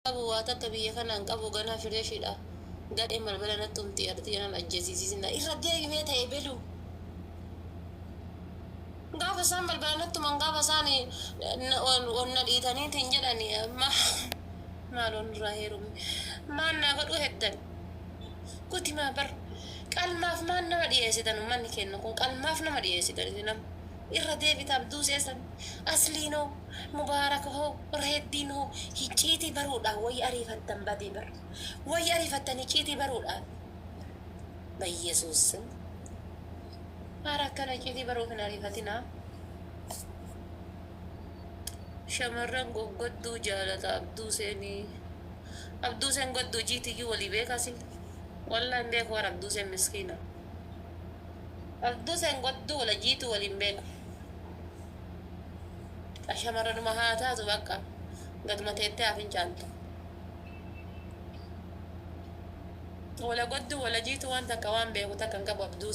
qabu waa takka biyya kanaan qabu ganaa fireeshidha. Gadhee balbala natti humti artii nama ajjeesiisinna irra deebimee ta'e belu. Gaafa isaan balbala natti man gaafa isaan onna dhiitaniitiin jedhani maaloon irraa heerume maan naa godhu heddan kuti maa bar qalmaaf maan nama dhiyeessitan ummanni kennu kun qalmaaf nama dhiyeessitan nam irra deebitaaf duuseessan asliinoo mubaarak hoo reeddiin hoo hicciitii baruudhaan wayii ariifattan badee bar wayii ariifattan hicciitii baruudhaan bayyesuus maara akkana hicciitii baruuf hin ariifatinaa shamarran goggodduu jaalata abduu seen godduu jiitiyyuu walii beekasin wallah hin beeku war abduu seen miskiina abduu seen godduu wala jiitu waliin beeku shamarranuma haa taatu bakka gaduma teettee hafin caaltu wala godduu wala jiitu waan takka waan beeku takka hin qabu abduu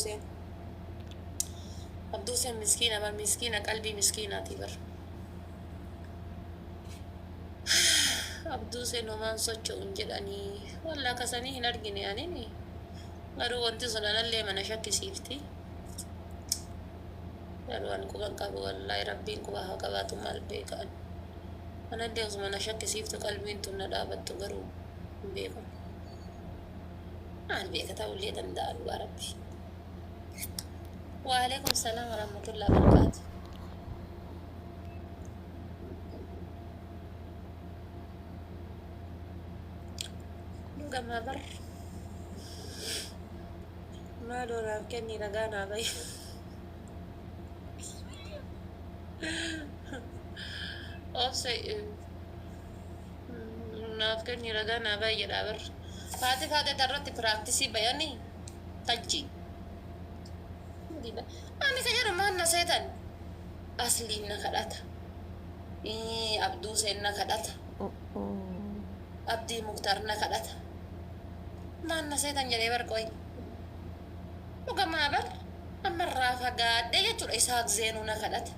seen miskiina bar miskiina qalbii miskiinaati bar abduu seen homaan socho'uun jedhanii wallaa kasanii hin argine anini garuu wanti sun anallee mana shakkisiifti garuu an quban qabu wallaahi rabbiin quba haa qabaatu maal beekan anallee osuma na shakkisiiftu qalbiin tun na dhaabattu garuu hin beekan maal beeka ta'ullee danda'a dhugaa rabbi. Waalaikum salaam warahmatullahi wabarakatuh. Gama bar malu orang kenni nagana bay offsay naaf kenni nagana bay ya bar fate tarratti praktisi bayani taji diba ani kaya mana setan asli nakadata abdu sen nakadata abdi mukhtar nakadata mana setan jadi berkoi bukan mabar amarra fagade ya cura isak zenu nakadata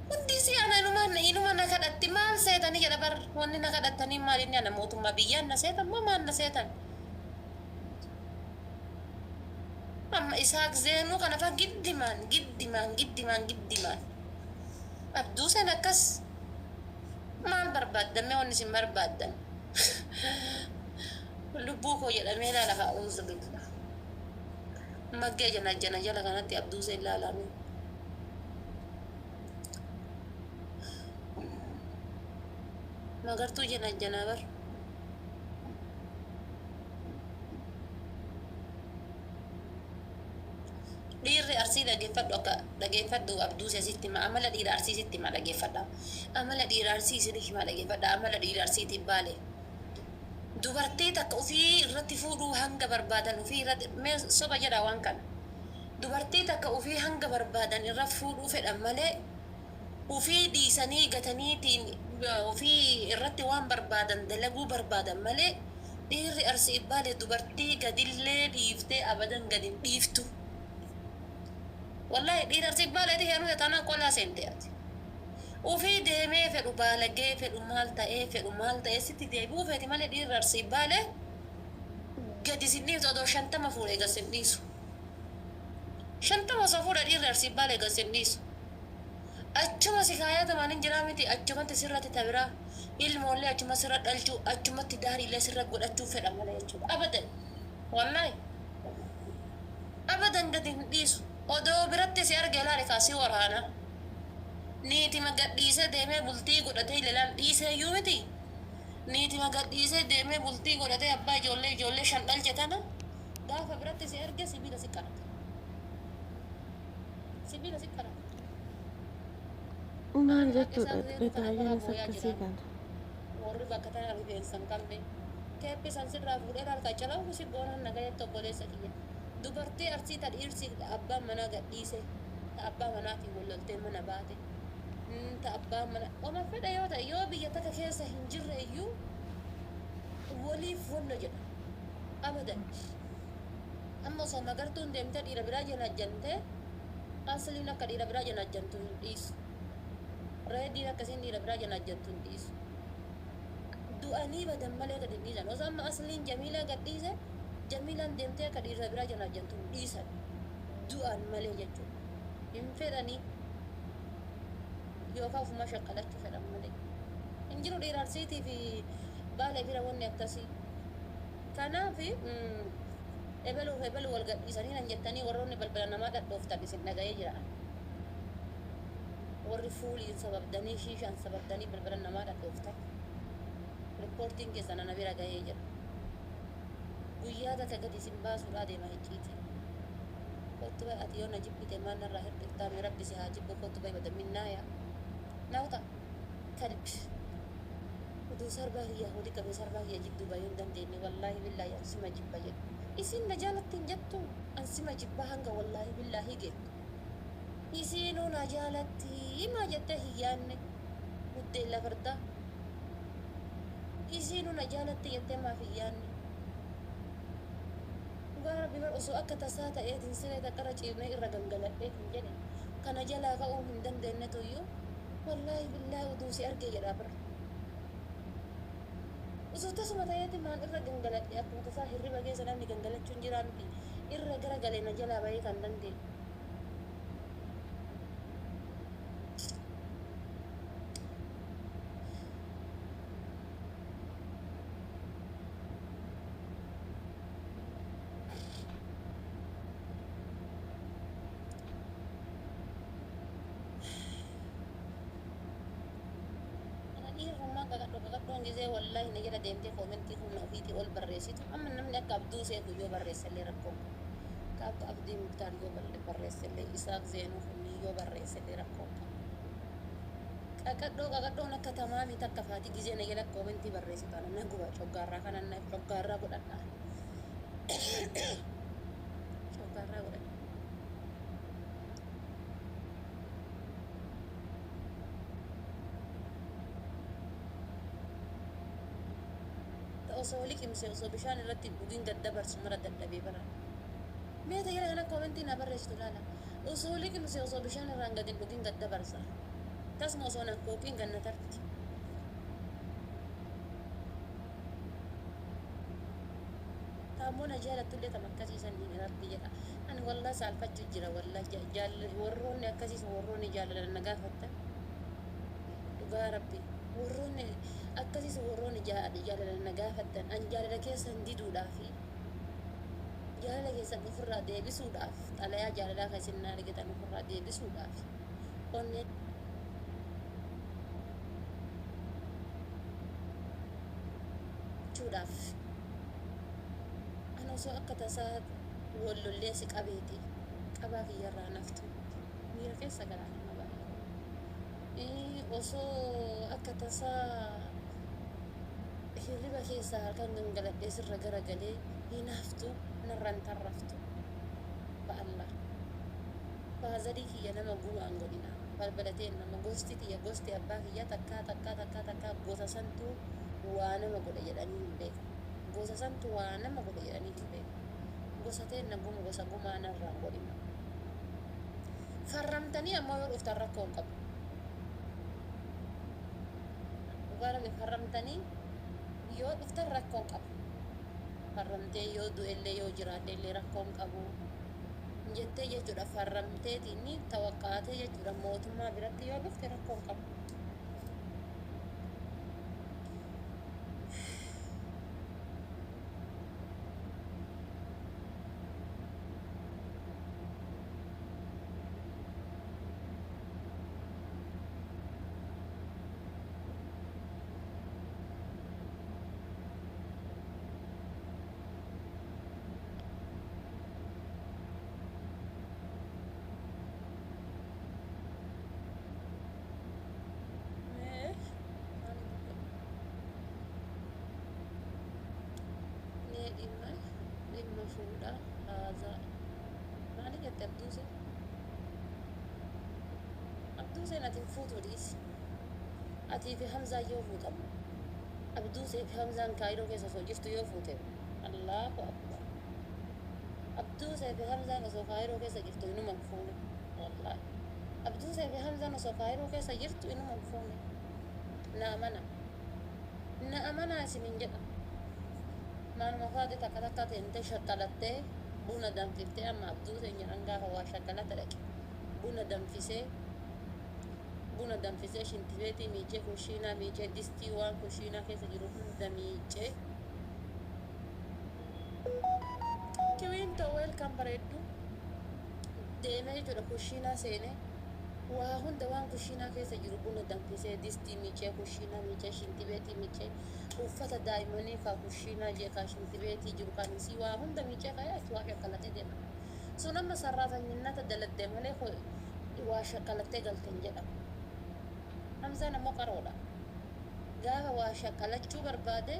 undi si ana inu mana nakadati mal setan ni jadi ber wani nakadata ni mal ini ana mutum mabiyan na setan mana setan amma isak zenu kana fa giddiman abdu senakas mal barbaddan me wani sim barbaddan lubbuu koo jedhamee ilaala ka'uunsa bilbila maggee jana jala kanatti abduu isa ilaalame magartuu jana bar dhiirri arsii dhageeffadhu abduu isa sitti ma amala dhiira arsii sitti ma dhageeffadha amala dhiira arsii isiniif ma dhageeffadha amala dhiira arsiitiif baale dubartii takka ufii irratti fuudhuu hanga barbaadan ufii irratti soba jedha waan kana dubartii takka ufii hanga barbaadan irra fuudhuu fedhan malee ufii dhiisanii gataniitiin ufii irratti waan barbaadan dalaguu barbaadan malee dhiirri arsii baale dubartii gadillee dhiiftee abadan gadin dhiiftu wallahi dhiirri arsii baale ta'ee taanaan qolaa seenteeti ufii deemee fedhu baalagee fedhu maal ta'ee sitti deebi'uu feeti malee dhiirri arsii baale gadi sinniisu odoo 50 fuudhee gad sinniisu 50 osoo fuudha dhiirri arsii baale gad sinniisu achuma si kaayatamaan hin jiraa miti achumatti sirratti tabiraa ilmoollee achuma sirra dhalchuu achumatti daariillee sirra godhachuu fedha malee jechuudha abadan wallahi abadan gadi hin dhiisu odoo biratti si arge ilaali kaasii waraana niiti magadhiise deemee bultii godhatee ilaal dhiisee iyyuu miti niiti magadhiise deemee bultii godhatee abbaa ijoollee 5 dhalchetana gaafa biratti si arge sibiila si qarata Maal jechuudha dhitaayyaa akkasii kana. Warri bakka tana rifeensan qabne keeppi san sirraa fuudhee harka calaqu si goonan nagayatti obboleessa kiyya dubartii arsii ta dhiirsi abbaan manaa gadhiise ta abbaa manaatiin walloltee mana baate ta abbaan mana oma fedha yoo ta'e yoo biyya takka keessa hin jirre iyyuu waliif walla jedha abadan amma osoo magartuun deemtee dhiira biraa janajjantee asliin akka dhiira biraa janajjantu hin dhiisu reediin akkasiin dhiira biraa janajjantu hin dhiisu du'anii badan malee gad hin dhiisan osoo amma asliin jamiilaa gad dhiise jamiilaan deemtee akka dhiirra biraa jalaa jentu dhiisan du'an malee jechuudha hin fedhanii yookaan ofuma shaqqalachuu fedhan malee hin jiru dhiiraarsiitii fi baala bira wanni akkasii kanaaf ebelu wal gadhiisanii nan jettanii warroonni balbala namaa dhadhooftan isin dhaga'ee jira warri fuuliin sababdanii shiishaan sababdanii balbala namaa dhadhooftan riippoortiin keessan ana bira ga'ee jira guyyaa takka gadi isin baasuudhaa deema hicciiti kottu bai ati yoo na jibbite maan narraa hir'iftaame rabbi si haa jibbu kottu bai bada minnaaya naawta kalbi uduu sarbaa hiyyaa hodhi qabee sarbaa hiyya jidduu bayuu hin dandeenye wallaahi billaahi ansima jibba jedhu isin na jaalatti hin jettu ansima jibba hanga wallaahi billaahi geettu isinuu na jaalatti himaa jettee hiyyaanne buddeen lafardaa isinuu na jaalatti jettee maaf hiyyaanne dhugaa rabbi bar osoo akka tasaa ta'eetiin siree taqqara ciibnee irra gangaladheetiin jedhe kana jalaa ka'uu hin dandeenye tuyyuu wallaahi billaahi uduu si argee jedhaa bira osoo tasuma ta'eetiin maan irra gangaladhe akkuma tasaa hirriba keessa namni gangalachuun jiraanti irra gara galee na jalaa bahee kan dandeenye kakadhoon gisee wallaahi na jala deemtee koomentii humna ofiitii ol barreessitu amma namni akka abduu seeku yoo barreessallee rakkoo ka akka abdii muktaar yoo barreessallee isaaf zeenuu kunni yoo barreessallee rakkoo kakadhoon akka tamaami takka faati gisee na jala koomentii barreessitu ana na guba coggaarraa kanan naaf coggaarraa godhadhaa coggaarraa godhadhaa osoo liqimse osoo bishaan irratti dhugin daddabarsu mara dadhabee bara meeta jala kana koomentii na barreessitu laala osoo liqimse osoo bishaan irraan gadi dhugin daddabarsa tasuma osoo na kooqiin ganna tarti taammoo na jaalatullee tam akkasiisan hin irratti jedha ani wallaa saalfachuu jira wallaa warroonni akkasiis warroonni jaalalan na gaafattan dhugaa rabbi warroonni akkasiis warroonni jaalalan na gaafattan an jaalala keessan diduudhaafi jaalala keessan ofirraa deebisuudhaaf xalayaa jaalalaa kan isin na argitan ofirraa deebisuudhaaf onnee chuudhaaf an osoo akka tasaa wallollee si qabeeti qabaa kiyyarraa naftu miira keessa garaa nama baay'ee osoo akka tasaa hirriba keessaa halkan gangaladhee sirra garagalee hinaaftu narraan tarraftu ba'allah baazadii kiyya nama gumaan godhina balbalateen nama gosti tiyya gosti abbaa kiyya takkaa gosa santuu waa nama godha jedhanii hin beeku gosa santuu waa nama godha jedhanii hin beeku gosa teen na gumu gosa gumaa narraan godhina farramtanii ammoo yoo dhuftan rakkoo hin qabu dhugaa rabbi farramtanii yoo dhuftan rakkoon qabu farramtee yoo du'ellee yoo jiraate illee rakkoon qabu jettee jechuudha farramteetiin tawaqqaatee jechuudha mootummaa biratti yoo dhufte rakkoon qabu dhimma fuudha haazaa maali jette abduuseen ati fuutuu dhiisi atii fi hamzaa yoo fuutamu abduusee fi hamzaan kaayiroo keessa osoo jirtu yoo fuute allahu akbar abduusee fi hamzaan osoo kaayiroo keessa jirtu inuma hin fuune wallaahi abduusee fi hamzaan osoo kaayiroo keessa jirtu inuma hin fuune naa mana Na'amanaa isinin jedha. Maaluma faati takka takka teente shakkalattee buna danfiftee amma abduu seenyaan gaafa waa shakkalata dhaqe. Buna danfisee shintibeetii miicee kushiinaa miicee distii waan kushiinaa keessa jiru hunda miicee. Kiwiin towweel kan bareeddu deemee jechuudha kushiinaa seenee. Waa hunda waan kushiinaa keessa jiru buna danfisee distii miicee kushiinaa miicee shintibeetii miicee uffata daa'imanii ka kushiinaa jee ka shintibeetii jiru kan isii waa hunda miicee ka'ee achi waa shakkalatee deema. Sun amma sarraatanyinata daladdee malee waa shakkalattee galteen jedhama. Hamzaan ammoo qaroodha. Gaafa waa shakkalachuu barbaade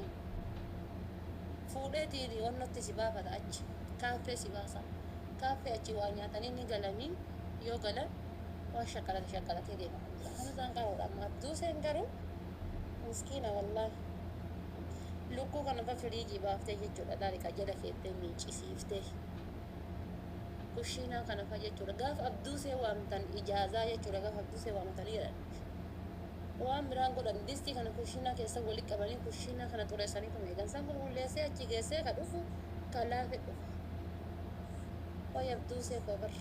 fuudheetiin wannotti si baafata achi kaaffee si baasa. Kaaffee achi waa nyaatanii ni galanii yoo galan waa shakkalatee deema. Hamzaan qaroodha amma abduu seen garuu miskiina wallaahi. Lukkuu kana fa firiijii baaftee jechuudha daariqa jala keettee miicisiiftee. Kushiinaa kana fa jechuudha gaafa abduu see waamtan ijaazaa jechuudha gaafa abduu see waamtanii jedhan. Waan biraan godhan distii kana kushiinaa keessa walitti qabanii kushiinaa kana xureessanii kuma eegan san qulqulleessee achi geessee ka dhufu ka laafe dhufa. Wayi abduu see koo bar.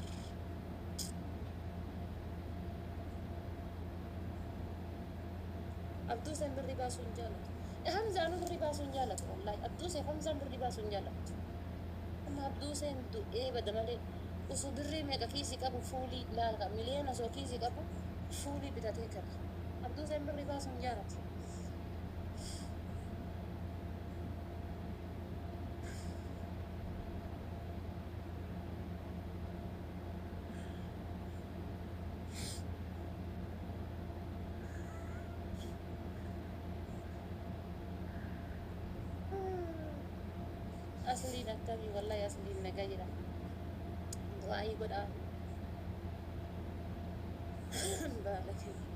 Abduu seen birrii baasuu hin jaalatu. Hamzaanuu birrii baasuu hin jaalatu wallaahi abduu see Hamzaan birrii baasuu hin jaalatu. Amma abduu seen du'ee bada malee osoo birrii meeqa kiisii qabu fuulii laala miliyoona osoo kiisii qabu fuulii bitatee kara. Abduu seen birrii baasuu hin jaalatu. Asliin akkamii wallahi asliin nagaa jira. Du'aayii godhaa. Baala keenya.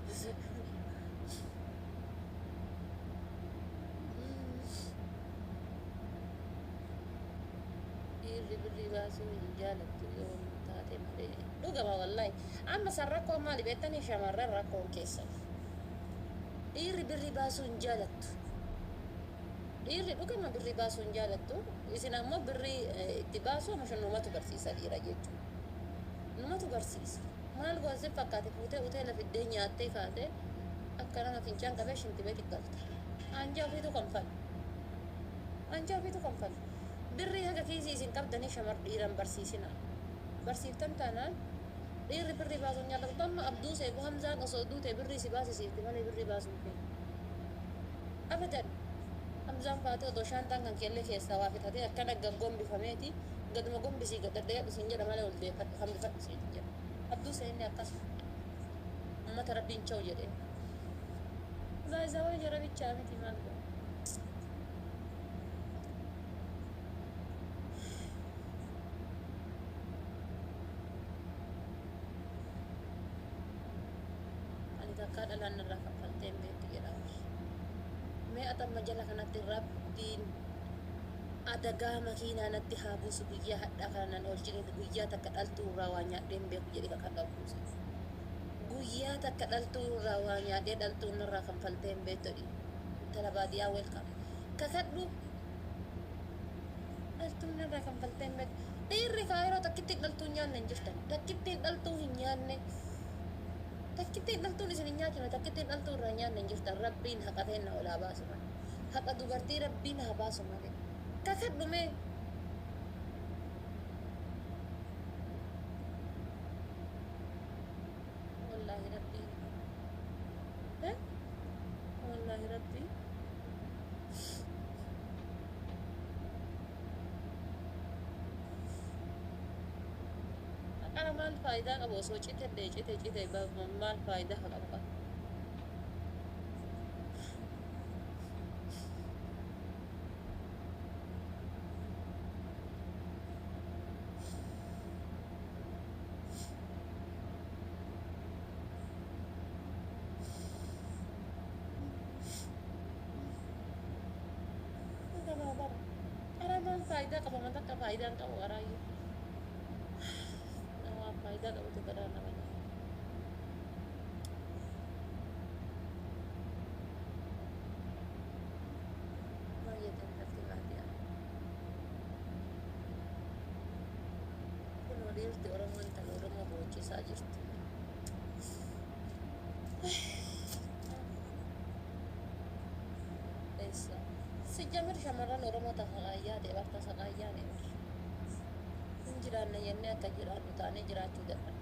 Dhiirri birrii baasuu hin jaalattu yoo taate malee. Dhugama wallahi. Amma san rakkoo maali beektanii shamarran rakkoon keessan. Dhiirri birrii baasuu hin jaalattu. Dhiirri dhugama birrii baasuu hin jaalattu. Isin ammoo birrii itti baasuu amma numatu barsiisa dhiira jechuudha. Numatu barsiisa. Maal gootee fakkaate fuutee hoteela fiddee nyaattee kaatee akka nama fincaan qabee shintibeetii galta. Anjaa ofiitu kanfala. Anjaa ofiitu kanfala. Birrii haga kiisii isin qabdanii shamar dhiiran barsiisina. Barsiiftan taanaan dhiirri birrii baasuu hin jaalatu. Amma abduu seeku Hamzaan osoo duutee birrii si baasisiifti malee birrii baasuu hin feene. Abadan. Hamzaan faatee otoo shaantaan kan keellee keessaa waa fitatee akkana gombifameeti gaduma gombisii gadhadhee isin jedha malee ol deeffadhu hambifadhu siin jedha. Abduu seenni akkasuma uummata rabbiin cha'u jedhee. Zaayizaa wayii jara bichaa miti maal godha. Ani takkaa dhalaan irraa kaffaltee hin beektu jedhama. Mee atamma jala kanatti rabbiin adagaa makiinaa natti haa buusu guyyaa hadhaa kanaan oolchine guyyaa takka dhaltuu irraa waa nyaadheen beeku jedhe kan dhabuuse. Guyyaa takka dhaltuu irraa waa nyaadhee dhaltuun irraa kan faltee hin beektodhi. Tala baadiyyaa welqaba. Kakadhu dhaltuun irraa kan faltee hin beektu. Dhiirri kaayiroo takkittiin dhaltuu hin nyaanne hin jirtan. Takkittiin dhaltuu hin nyaanne. Takkittiin dhaltuun isin hin nyaachine takkittiin dhaltuu irraa nyaanne hin jirtan. Rabbiin haqa teenna olaa baasu malee. Haqa dubartii rabbiin haa baasu malee. Kakadhu mee. Wallaahi rabbii. Wallaahi rabbii. Haqara maal faayidaa qabu osoo cite maal faayidaa haa qabu. Faayidaa qaba mata akka faayidaan qabu garaayyuu. Nama faayidaa qabutu garaa nama nyaata. jirti Oromoon tan Oromoo boochisaa jirti. Eessa sijjamir shamarran Oromoo tasaqaayyaa ta'e bakka tasaqaayyaa ne hin jiraanne jennee akka jiraannu taanee jiraachuu dadhabna.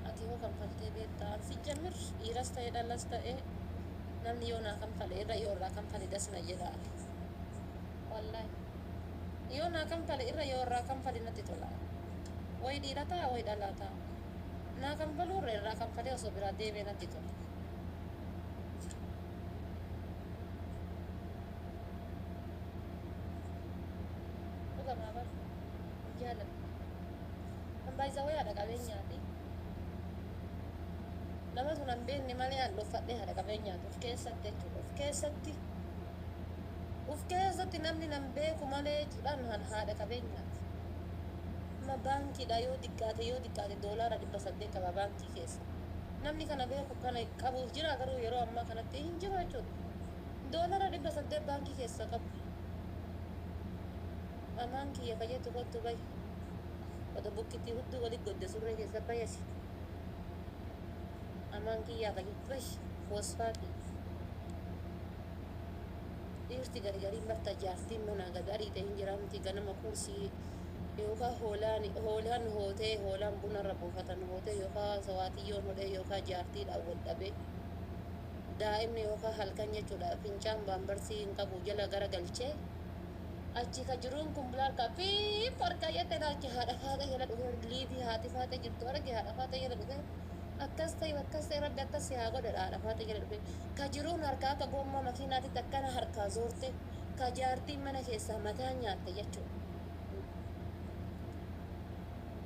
Ati hoo kanfaltee beektaa sijjamir dhiiras ta'e dhalas ta'e namni yoo naa kanfale irra yoo irraa kanfale dasna jedha. Wallaahi yoo naa kanfale irra yoo irraa kanfale natti tola. Way dhiira ta'a way dhalaa ta'a. Naa kanfaluu irra irraa kanfalee osoo biraa deemee natti tola. Dhugamaa bara jaalladha. Hambaayisaa wayii haadha qabeenyaati. Nama sun hin beekne malee aan dhuffadhee haadha qabeenyaati of keessatti jechuudha. Of keessatti namni nan beeku malee jechuudhaan haadha qabeenyaati. Amma baankiidha yoo xiqqaate doolaara 800 qaba baankii keessa. Namni kana beeku kana qabuuf jira garuu yeroo ammaa kanatti hin jiru jechuudha. Doolaara 800 baankii keessa qabu. Amaan kiyya fayyadu kottu bayi. Oto bukkittii hudduu walitti godde surree keessa bayyasi. Amaan kiyyaa fayyadu bayi. Fosfaatii. Dhiirti gargariin barta jaartiin manaa gadarii ta'e hin jiraamti ganama kursii yookaan hoolaan hootee hoolaan bunarra buufatan hootee yookaan sawaatiyyoon hodhee yookaan jaartiidhaan wal dhabee daa'imni yookaan halkan jechuudha fincaan baambarsii hin qabu jala gara galchee achi ka jiruun kun bilaarkaa fi harka yette laachi haadha faata jala dhufee liitii haati faata jirtu arge haadha faata jala dhufee akkas ta'e rabbi akkas haa godhe haadha faata jala dhufee ka jiruun harkaa akka gommaa makiinaatitti akkana harkaa zoorte ka jaartiin mana keessaa mataa nyaatte jechuudha.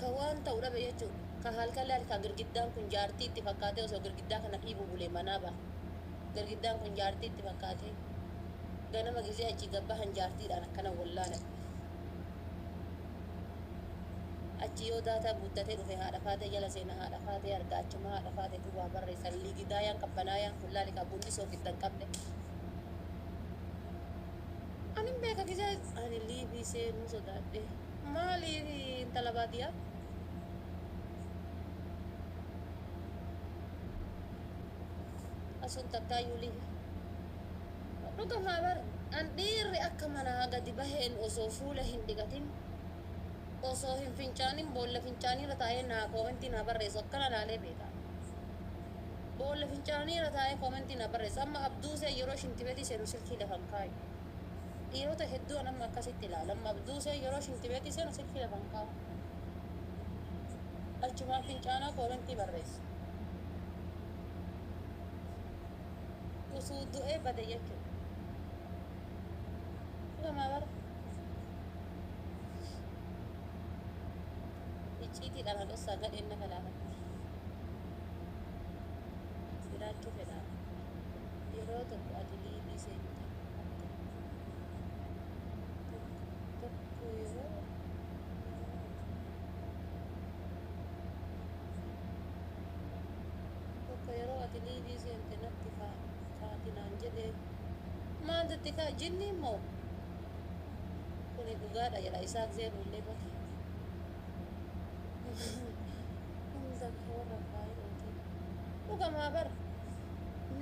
Ka waan ta'u dhabe jechuudha. Ka halkan laal ka girgiddaan kun jaartii itti fakkaatee osoo girgiddaa kana dhiibu bulee manaa ba'a. Girgiddaan kun jaartii itti fakkaatee ganama gisee achi gabbahan jaartiidhaan akkana wallaala. Achi yoo daataa guuttatee dhufe haadha faatee jala seena haadha faatee argaa achuma haadha faateetu waa barreessan liigidaayaan qabbanaayaan kun laali ka bunni soofidda hin qabne. Ani beeka gisee ani liibii seenuu sodaadhe. Maaliif intala baadiyyaa? Asun takkaayyuu liibi. Dhugamaa bar an dhiirri akka manaa gadi baheen osoo fuula hin dhiqatin osoo hin fincaanin boolla fincaaniirra taa'ee naa koomentii naa barreessu akkana laalee beeka. Boolla fincaaniirra taa'ee koomentii naa barreessu amma abduusee yeroo shintibeetii seenu silkii lafan kaayu. Dhiirota hedduu nama akkasitti ilaala. Amma abduusee yeroo shintibeetii seenu silkii lafan kaayu. Achumaan fincaanaa koomentii barreessa. Osoo du'ee bade jechuudha. Dhugamaa bara. Icciitiidhaan haadhosaa gadheen nafa laafatti. Jiraachuu fedhaa. Yeroo tokko ati liibii seenu tokko yeroo ati liibii seente natti kaatinaan jedhee maaltu kaa jinni immoo kuni dhugaadha jedha isaaf zeeruullee bate. Hunda warra faayidootii. Dhugamaa bara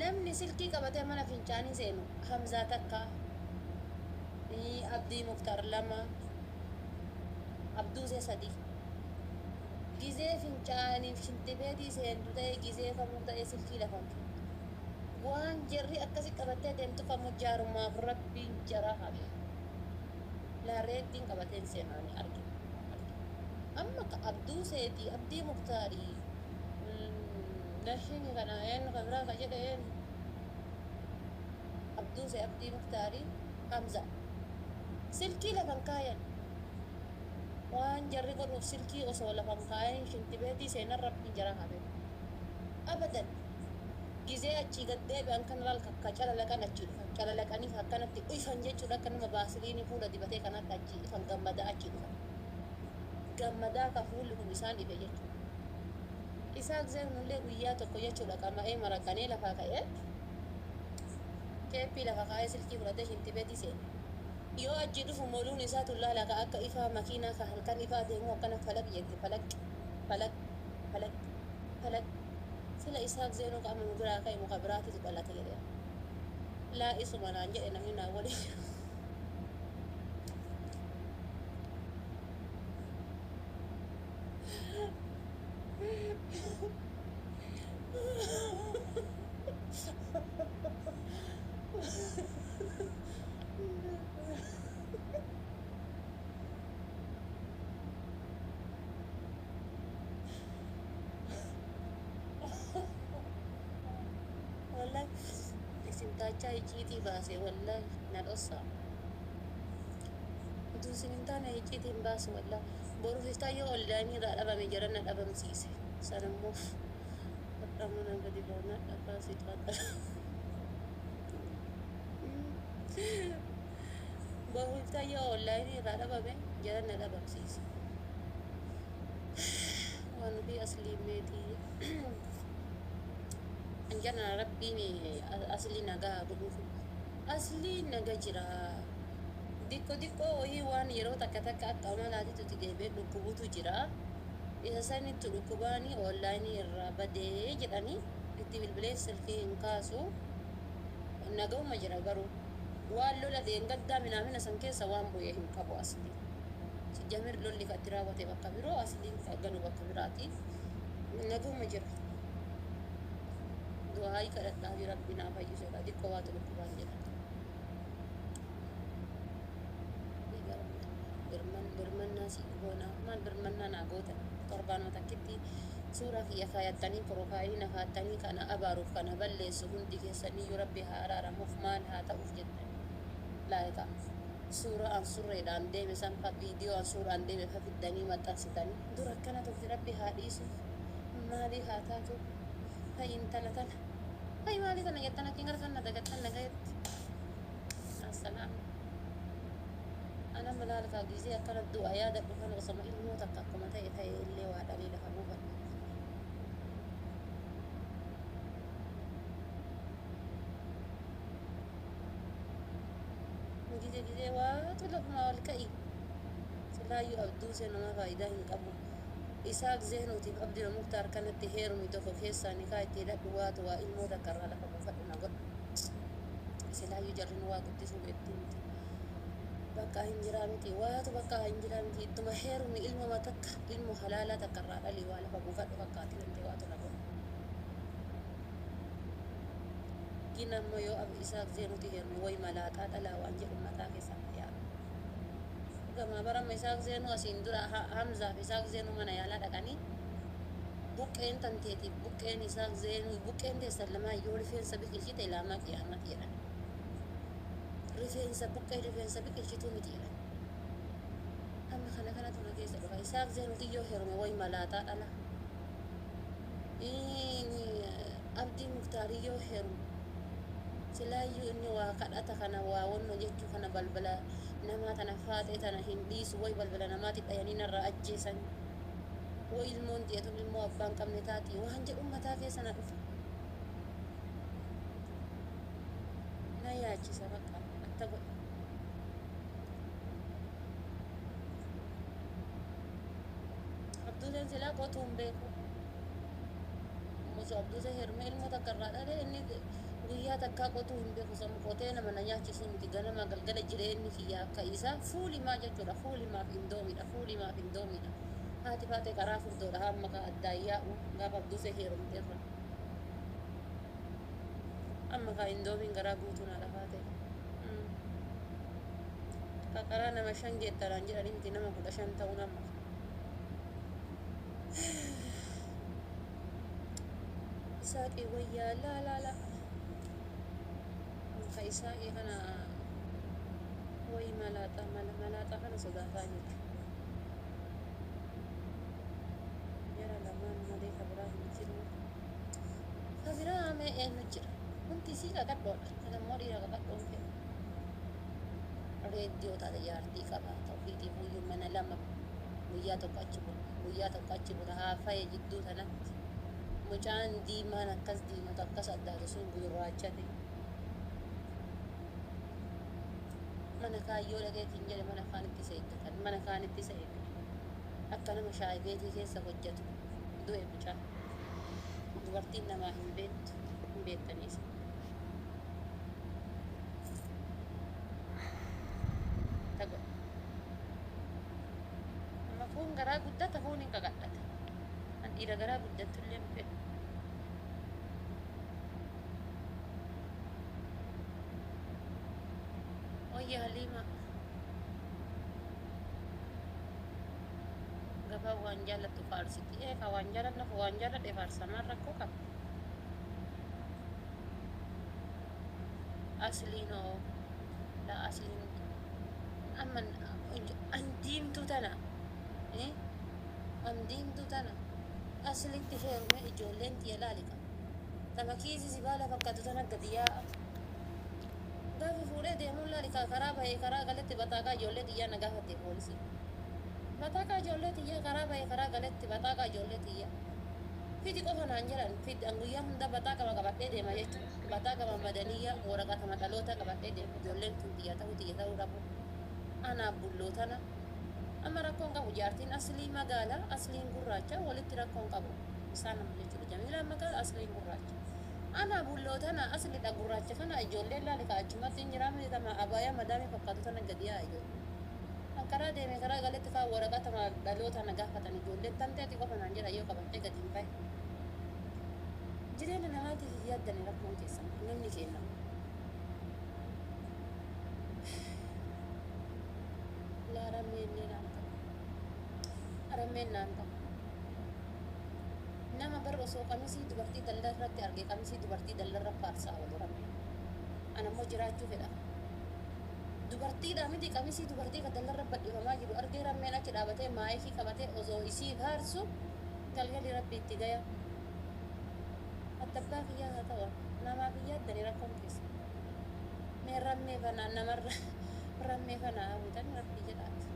namni silkii qabatee mana fincaanii seenu Hamzaa takka Abdii Muktar lama Abduusee sadii gizee fincaaniif shintibeetii seentu ta'e gizee kamuu ta'e silkii lafan waan jarri akkasi qabattee deemtu kamuu jaarumaaf rabbiin jaraa habe laareettiin qabateen seenaanii argina. Amma ka Abduuseetii Abdii Muktaarii nashiin kana eenyu kan biraa ka jedhe eenyu Abduusee Abdii Muktaarii Hamza silkii lafan kaayan waan jarri godhuuf silkii osoo lafan kaayan shintibeetii seenan rabbiin jaraa habe abadan gizee achii gad deebi'an kan laal kakka calalaqan achii dhufan calalaqaniif akkanatti ifan jechuudha akka nama baasiliinii fuula dibatee kanatti achii ifan gammadaa achii dhufan gammadaa ka fuulli kun isaan dhibe jechuudha Isaaq Zeenullee guyyaa tokko jechuudha qama'ee maraqanee lafaa ka'ee keeppii lafa kaa'ee silkii fudhatee shintibeetii seene. Yoo achi dhufu moluun isaa tullaa laka akka ifaa makiinaa ka halkan ifaa deemu akkana falaq jetti falaq falaq falaq falaq sila Isaaq Zeenuu qaama nu biraa ka'e muka biraatitu dhalate jedhee. Laa isuma naan jedhe namni naa waliin. Wallahi isin taachaa icciitii baase wallahi na dhossaa. Utuu isin hin taane icciitiin baase wallahi boruuf iftaayyoo onlaayinii irraa dhabame jara na dhabamsiise. Sanammoo hodhamuu na gadi baanaa dhabbaa si xaaxala. Boruuf iftaayyoo onlaayinii irraa dhabame jara na dhabamsiise. Waan fi aslii meetii. Anjana rabbiin asli nagaa godhuuf asli naga jira dikko wayii waan yeroo takka akka amalaatitti deebi'ee dhukkubutu jira isa sanitti dhukkubaanii onlaayinii irraa badee jedhanii itti bilbilee silkii hin kaasu nagahuma jira garuu waan lola deengaddaa minaamina san keessa waan bu'ee hin qabu asli jamir lolli katti raawwate bakka biroo asliin galu bakka biraati nagahuma jira. Doai kadhattaa fi rabbinaa fayyisuudha xiqqoo waa dhukkuban jedhan. Birmannaa si goona maal birmannaa naa gootan torbaanuma takkitti suuraa kiyya kaayattanii piroofaayilii na kaattanii kana abaaruuf kana balleessu hundi keessanii yoo rabbi haa araaramuuf maal haa ta'uuf jettan. Laayika suuraa an surreedhaan deeme sanfa viidiyoo an suuraan deeme fa fiddanii maxxansitanii dura akkana tolti rabbi haa dhiisuuf maalii haa taatu. Hai intalatan. Hai mali kana yettana kingar kana dagatan nagayat. Assalam. Ana malal ka gizi akana doa ya da kana sama ilmu takka kuma tay tay le wa dalila ka bukan. Gizi wa tulok mal kai. Selayu abdu se nama faida hin qabu. Isaaq Zeenuutiif Abdii Muktaar kanatti heerumi tokko keessaa nikaa itti hidhadhu waatu waa ilmoota karraa lafa buufadhu na godhu. Silaayyuu jarri nu waa guddisuu beektii miti. Bakka hin jiraa miti waatu bakka hin jiraa miti ittuma heerumi ilmuma takka ilmu halaalaa takka irraa dhalii waa lafa buufadhu fakkaati dandee waatu na godhu. Gina ammoo yoo Isaaq Zeenuuti heerumi wayi malaaxaa dhalaa waan jedhu mataa keessaa yaadu. Gama barama Isaaq Zeenuu asiin dura Hamzaa fi Isaaq Zeenuu mana yaalaa dhaqanii buqqeen tanteeti buqqeen Isaaq Zeenuu buqqeen teessan lamaa yoo rifeensa biqilchite ilaamaa qiyaamati jedhan. Rifeensa biqilchituu miti jedhan. Amma kana tuna keessa dhufa Isaaq Zeenuuti yoo heerume wayi malaaxaa dhala. Abdii Muktaarii yoo heerume silaayyuu inni waa kadhata kana waa wonno jechuu kana balbala namaa tana faatee tana hin dhiisu way balbala namaati dhayanii narraa ajjeesan way ilmoon deetu ilmoo abbaan qabne taati waan jedhu mataa keessa na dhufa na yaachisa bakka atta godhe Abduuleen silaa qotuu hin beeku muso Abduuse heerume ilmoo takka irraa dhalee inni guyyaa takkaa qotuu hin beeku sammuu qotee nama na nyaachisuu miti ganama galgala jireenyi kiyyaa akka isaa fuulimaa jechuudha fuulimaaf indoomiidha haati faatee karaa furdoodha hamma ka addaayyaa'u gaafa Abduuse heerumte irra amma ka indoomiin garaa guutuu na lafaate ka karaa nama 5 geettaraan jedhanii miti nama 15 ta'uu nama Isaaqii wayyaa laa Isaaqii kana wayi malaaxaa kana sodaataa jirti. Jara lamaan malee kabiraa hin jiru. Kabiraa mee eenyu jira? Wanti isii qaqadhoodha. Kan ammoo dhiira qaqadhoon fedha. Reeddiyoo taate yaartii qabaa ta'uufiitiif guyyuu mana lama guyyaa tokko achi bula haafa'ee jidduu tanatti. mucaan diimaan akkas diimatu akkas addaatu sun gurraachate mana kaayyoo dhageetiin jedhe mana kaanitti isa eeggatan mana kaanitti isa eeggatan akka nama shaayibeetii keessa hojjetu du'e mucaa dubartiin namaa hin beektaniis tago amma foon garaa guddata foon hin qaqadhate an dhiira garaa guddattu illee hin fedhu oyya haliima gabaa waan jaallattu faarsiti ka waan jaalladhaaf waan jaalladhe faarsamaan rakkoo qaba asliin oo la asliin amman an diimtuu tana an diimtuu tana aslitti heerume ijoolleen tiyya laalika tama kiisi sibaala fakkaatu tana gadi yaa'a gaafa fuudhee deemuun laalika karaa bahee karaa galetti bataakaa ijoollee tiyyaa na gaafatte poolisii bataakaa ijoollee tiyyaa karaa bahee karaa galetti bataakaa ijoollee tiyyaa fidi qofa naan jedhan fidi an guyyaa hunda bataaqama qabadhee deema jechuudha bataaqama madaniyyaa waraqatama dhaloota qabadhee deema ijoolleen tun tiyya ta'uu dhabu anaaf bullootana amma rakkoon qabu jaartiin aslii magaalaa asliin gurraacha walitti rakkoon qabu isaan nama jechuudha jamiilaan magaalaa asliin gurraacha ana bullootana aslidha gurraacha kana ijoolleen laalika achumatti hin jiraamne tama abaayaa madaamii fakkaatu tana gadi yaa ijoollee an karaa deeme karaa galetti kaa waraqatama dhaloota na gaafatan ijoolleen tanteeti qofa naan jedha yoo qabadhee gadi hin bahe jireenya namaatiif yaaddani rakkoon keessan namni kenna laa rammeen naan ta'u nama bar osoo qamisii dubartii dallarratti arge qamisii dubartii dallarra faarsaa wal rammeen anammoo jiraachuu fedha dubartiidha miti qamisii dubartii ka dallarra badhifamaa jiru argee rammeen achi dhaabatee maayikii qabatee osoo isii faarsu galgali rabbi itti gaya attabbaa kiyyaa haa ta'u namaa kiyyaa addanii rakkoon keessa mee rammee fanaa namarra rammee fanaa hawwitan rabbii jedhaati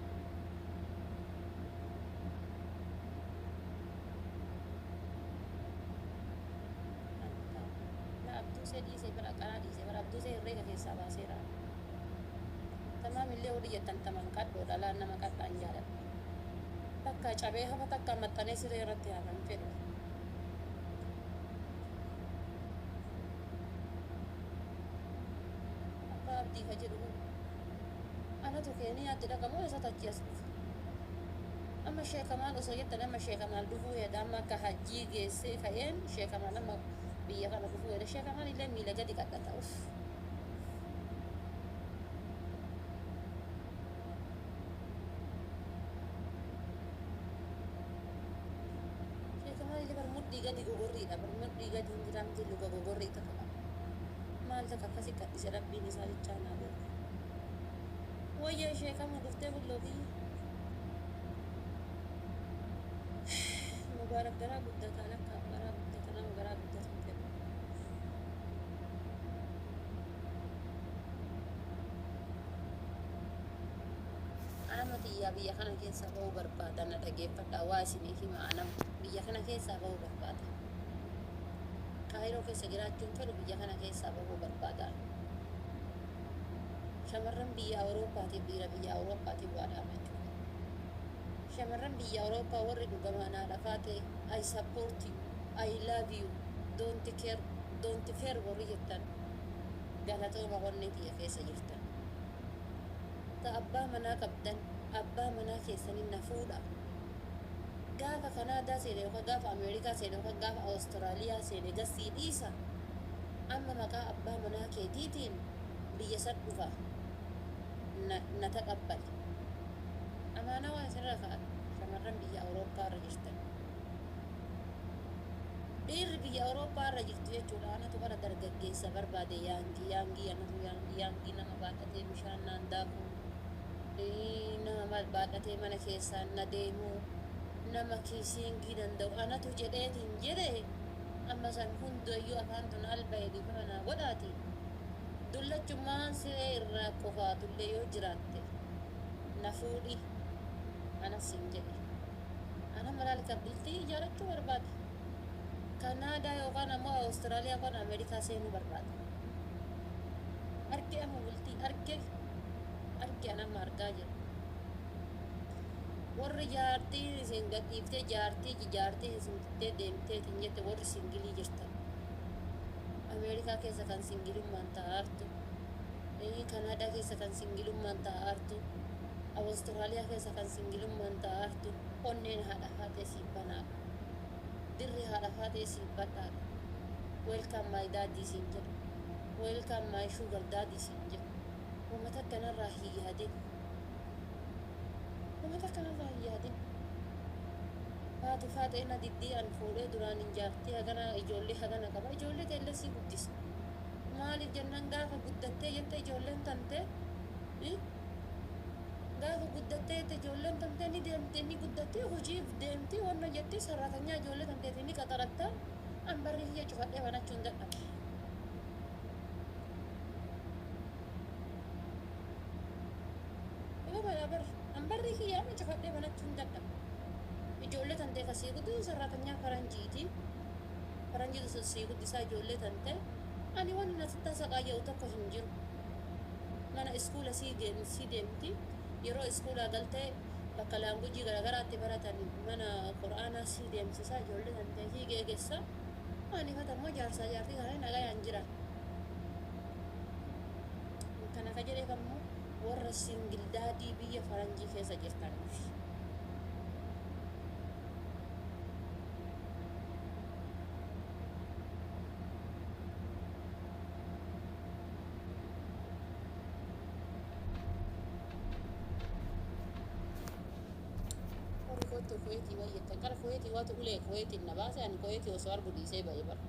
abduusee dhiisee bira qaraa dhiisee bira abduusee herreega keessaa baaseera tamaamillee odii jettan taman qadhoo dhalaan nama qadhaan jaaladha takka cabee hafa takka maxxanee siree irratti hafan fedhu akka abdii ka jedhu anatu keenii yaatti dhaqamoo isa tachi as dhufu amma sheekamaan osoo jettan amma sheekamaan dhufuu hedha amma akka hajjii geessee ka'een sheekamaan amma biyya kana dhufuu hedha sheekamaan illee miila gadi qadhata uf sheekamaan illee bar mudhii gadi gogorriidha bar mudhii gadi hin jiraamti luga gogorrii takka qaba maal takka akkasi qaddise rabbiin isaa jechaa naa beeku wayya sheekama dhuftee bulloo biyya mubarak garaa guddataan akka garaa guddata nama garaa guddatan fedhu anama xiyyaa biyya kana keessaa bahuu barbaada na dhageeffadha waa isiniif hima anam biyya kana keessaa bahuu barbaada kaayiroo keessa jiraachuun fedhu biyya kana keessaa bahuu barbaada shamarran biyya awuroopaatiif dhiira biyya awuroopaatiif waa dhaamachuu shamarran biyya awurooppaa warri dhugamaanaa lafaa ta'e I support you I love you don't care warri jettan galatooma qonnee biyya keessa jirtan ta abbaa manaa qabdan abbaa manaa keessaniin na fuudha gaafa kanaadaa seene yookaan gaafa ameerikaa seene yookaan gaafa awustiraaliyaa seene gassii dhiisa amma maqaa abbaa manaa keetiitiin biyya san dhufa na taqabbal amaana waa isinirra kaa'adha shamarran biyya awurooppaa irra jirtan dhiirri biyya awurooppaa irra jirtu jechuudha anatu bara dargaggeessa barbaade yaangii nama baadhatee bishaan naan daakuu nama baadhatee mana keessaan na deemuu nama kiisiingii danda'u anatu jedheetiin jedhe amma san hundayyuu afaan tun alba'ee dhibama naa godhaati dullachummaan siree irraa qofaatullee yoo jiraatte na fuudhi anas hin jedhe ana malaalika biltii ijaarachuu barbaade Kanaadaa yookaan ammoo Awustiraaliyaa yookaan Ameerikaa seenuu barbaada. Arge amma bultii arge anamma argaa jira. Warri jaartii isin gadhiiftee jaartii isin fittee deemteetiin jette warri singilii jirtan. Ameerikaa keessa kan singilummaan taa'artu. Kanaadaa keessa kan singilummaan taa'artu. Awustiraaliyaa keessa kan singilummaan taa'artu. Onneen haadha haatee siif banaa. Dirri haadha haatee siif badhaa. Welcome my daddy siin jedhu. Welcome my sugar daddy siin jedhu. Uummata kanarraa hin yaadin. Uummata kanarraa hin yaadin. Haati faatee na diddii an fuudhee duraan hin jaartii hagana ijoollee hagana qaba. Ijoollee teellee sii guddisa. Maaliif jennaan gaafa guddattee jette ijoolleen tante gaafa guddattee jette ijoolleen tante ni deemtee ni guddattee hojiif deemtee wanna jettee sararatanyaa ijoollee tanteetii ni qaxaratta an barri hiyya cufadhee banachuun dadhabe. An barri hiyya amma cufadhee banachuun dadhabe. Ijoollee tantee kasii guddisuu sararatanyaa faranjiitu sii guddisaa ijoollee tantee ani waan natti saqaayya'u tokko hin jiru. Mana iskuula sii deemti yeroo iskuulaa galtee bakka laangujii garagaraatti baratan mana quraanaa sii deemsisaa ijoollee tantee sii geegessa. Ani fatammoo jaarsaa jaartii kana nagayaan jira. Kana ka jedhee kammoo warra singildaadii biyya faranjii keessa jirtaniif. Kuwaitii wayyetan kara kuwaitii waatu ulee kuwaitiin na baase ani kuwaitii osoo argu dhiisee bahe bara.